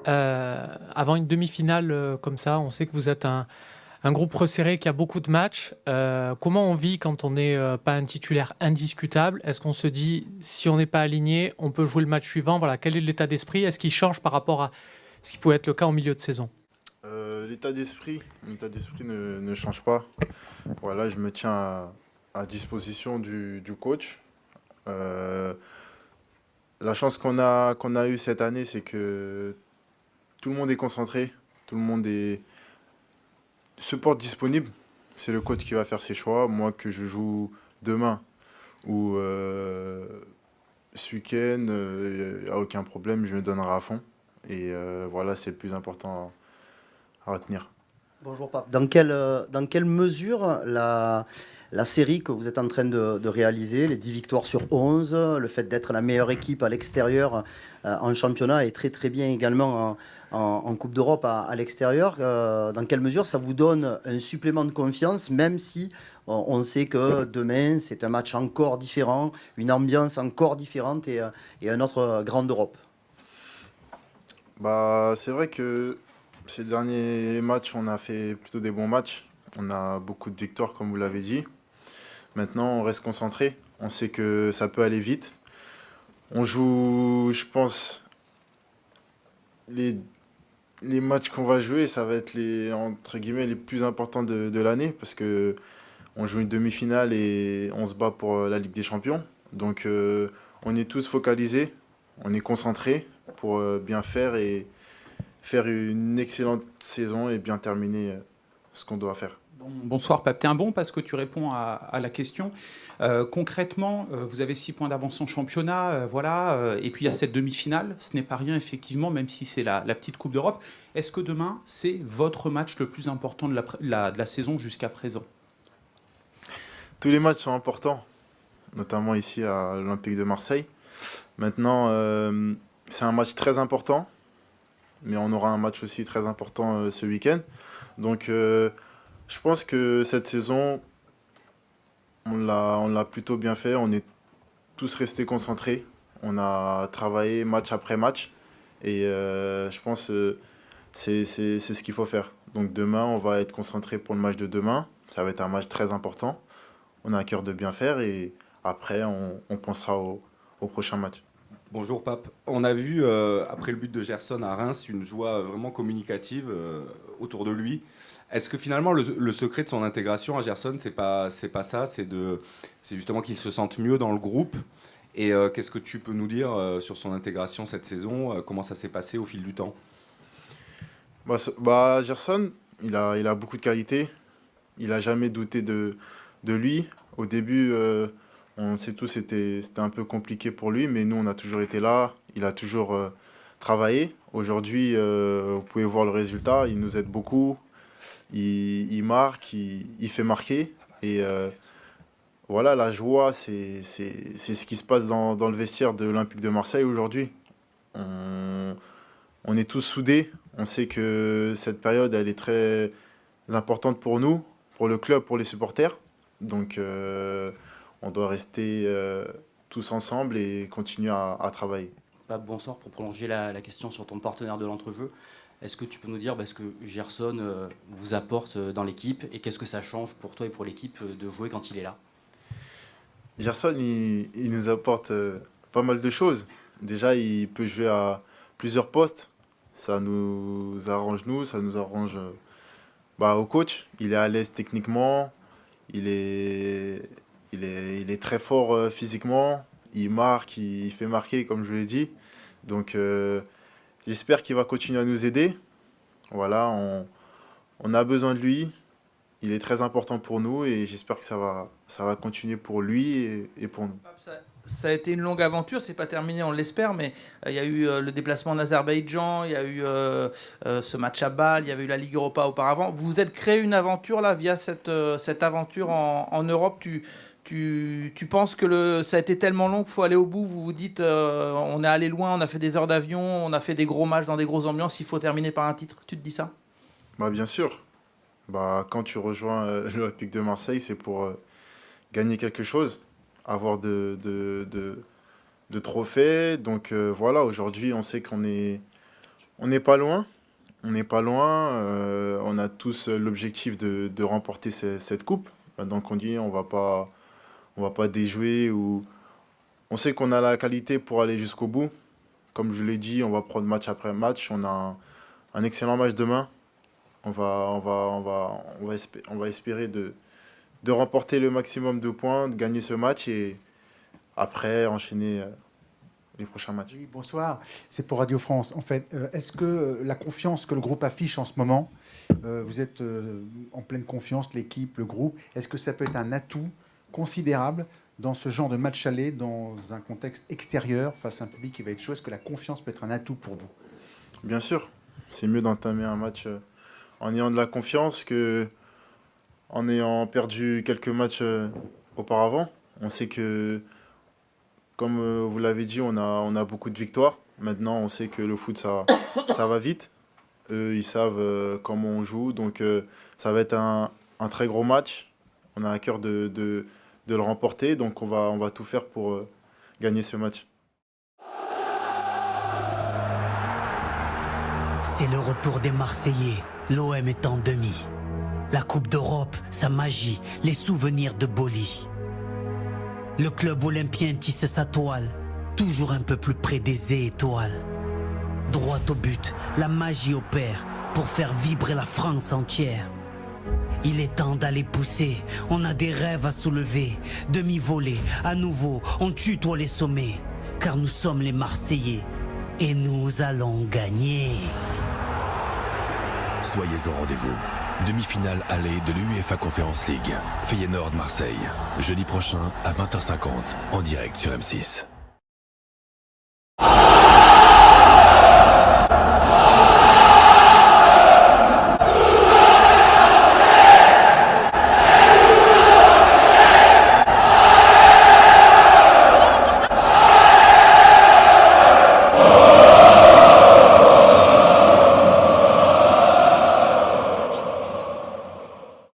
Avant une demi-finale comme ça, on sait que vous êtes un groupe resserré qui a beaucoup de matchs. Comment on vit quand on n'est pas un titulaire indiscutable? Est-ce qu'on se dit, si on n'est pas aligné, on peut jouer le match suivant? Voilà, quel est l'état d'esprit? Est-ce qu'il change par rapport à ce qui pouvait être le cas en milieu de saison? L'état d'esprit ne change pas. Voilà, je me tiens à disposition du coach. Euh, la chance qu'on a eue cette année, c'est que tout le monde est concentré, tout le monde se porte disponible. C'est le coach qui va faire ses choix. Moi, que je joue demain ou ce week-end, il n'y a aucun problème, je me donnerai à fond. Et voilà, c'est le plus important à retenir. Bonjour Pape. Dans quelle mesure la série que vous êtes en train de réaliser, les 10 victoires sur 11, le fait d'être la meilleure équipe à l'extérieur en championnat et très très bien également en Coupe d'Europe à l'extérieur, dans quelle mesure ça vous donne un supplément de confiance, même si on sait que demain c'est un match encore différent, une ambiance encore différente et un autre Grand d'Europe? Bah, c'est vrai que ces derniers matchs, on a fait plutôt des bons matchs. On a beaucoup de victoires, comme vous l'avez dit. Maintenant, on reste concentré. On sait que ça peut aller vite. On joue, je pense, les, les matchs qu'on va jouer, ça va être entre guillemets, les plus importants de l'année parce que on joue une demi-finale et on se bat pour la Ligue des Champions. Donc, on est tous focalisés, on est concentrés pour bien faire et faire une excellente saison et bien terminer ce qu'on doit faire. Bonsoir Pape, t'es un bon parce que tu réponds à la question. Concrètement, vous avez 6 points d'avance en championnat, voilà, et puis il y a cette demi-finale, ce n'est pas rien effectivement, même si c'est la petite Coupe d'Europe. Est-ce que demain, c'est votre match le plus important de la saison jusqu'à présent? Tous les matchs sont importants, notamment ici à l'Olympique de Marseille. Maintenant, c'est un match très important, mais on aura un match aussi très important ce week-end. Donc, je pense que cette saison, on l'a plutôt bien fait. On est tous restés concentrés. On a travaillé match après match. Et je pense que c'est ce qu'il faut faire. Donc demain, on va être concentré pour le match de demain. Ça va être un match très important. On a à cœur de bien faire et après, on pensera au prochain match. Bonjour Pape. On a vu, après le but de Gerson à Reims, une joie vraiment communicative autour de lui. Est-ce que finalement le secret de son intégration à Gerson, c'est pas ça, c'est justement qu'il se sente mieux dans le groupe. Et qu'est-ce que tu peux nous dire sur son intégration cette saison, comment ça s'est passé au fil du temps? Gerson, il a beaucoup de qualités. Il n'a jamais douté de lui. Au début, on sait tous, c'était un peu compliqué pour lui, mais nous, on a toujours été là. Il a toujours travaillé. Aujourd'hui, vous pouvez voir le résultat. Il nous aide beaucoup. Il marque, il fait marquer. Et voilà, la joie, c'est ce qui se passe dans le vestiaire de l'Olympique de Marseille aujourd'hui. On, on est tous soudés. On sait que cette période, elle est très importante pour nous, pour le club, pour les supporters. Donc, on doit rester tous ensemble et continuer à travailler. Pape, bonsoir. Pour prolonger la question sur ton partenaire de l'entrejeu, est-ce que tu peux nous dire ce que Gerson vous apporte dans l'équipe et qu'est-ce que ça change pour toi et pour l'équipe de jouer quand il est là? Gerson, il nous apporte pas mal de choses. Déjà, il peut jouer à plusieurs postes. Ça nous arrange, nous, ça nous arrange au coach. Il est à l'aise techniquement, il est très fort physiquement, il marque, il fait marquer, comme je l'ai dit. Donc, j'espère qu'il va continuer à nous aider. Voilà, on a besoin de lui. Il est très important pour nous et j'espère que ça va continuer pour lui et pour nous. Ça a été une longue aventure, c'est pas terminé, on l'espère, mais il y a eu le déplacement en Azerbaïdjan, il y a eu ce match à Bâle, il y avait eu la Ligue Europa auparavant. Vous vous êtes créé une aventure là via cette aventure en Europe. Tu penses que ça a été tellement long qu'il faut aller au bout. Vous vous dites, on est allé loin, on a fait des heures d'avion, on a fait des gros matchs dans des grosses ambiances, il faut terminer par un titre. Tu te dis ça? Bien sûr. Quand tu rejoins l'Olympique de Marseille, c'est pour gagner quelque chose, avoir de trophées. Donc voilà, aujourd'hui, on sait On n'est pas loin. On n'est pas loin. On a tous l'objectif de remporter cette coupe. Donc on dit on va pas déjouer. On sait qu'on a la qualité pour aller jusqu'au bout. Comme je l'ai dit, on va prendre match après match. On a un excellent match demain. On va espérer de remporter le maximum de points, de gagner ce match et après enchaîner les prochains matchs. Oui, bonsoir. C'est pour Radio France. En fait, est-ce que la confiance que le groupe affiche en ce moment, vous êtes en pleine confiance, l'équipe, le groupe, est-ce que ça peut être un atout considérable dans ce genre de match aller, dans un contexte extérieur, face à un public qui va être chaud? Est-ce que la confiance peut être un atout pour vous? Bien sûr, c'est mieux d'entamer un match en ayant de la confiance que en ayant perdu quelques matchs auparavant. On sait que, comme vous l'avez dit, on a beaucoup de victoires. Maintenant, on sait que le foot, ça va vite. Eux, ils savent comment on joue. Donc, ça va être un très gros match. On a à cœur de le remporter. Donc, on va tout faire pour gagner ce match. C'est le retour des Marseillais. L'OM est en demi. La Coupe d'Europe, sa magie, les souvenirs de Boli. Le club olympien tisse sa toile, toujours un peu plus près des étoiles. Droit au but, la magie opère pour faire vibrer la France entière. Il est temps d'aller pousser, on a des rêves à soulever. Demi-volée, à nouveau, on tutoie les sommets. Car nous sommes les Marseillais et nous allons gagner. Soyez au rendez-vous. Demi-finale aller de l'UEFA Conference League. Feyenoord-Marseille. Jeudi prochain à 20h50 en direct sur M6.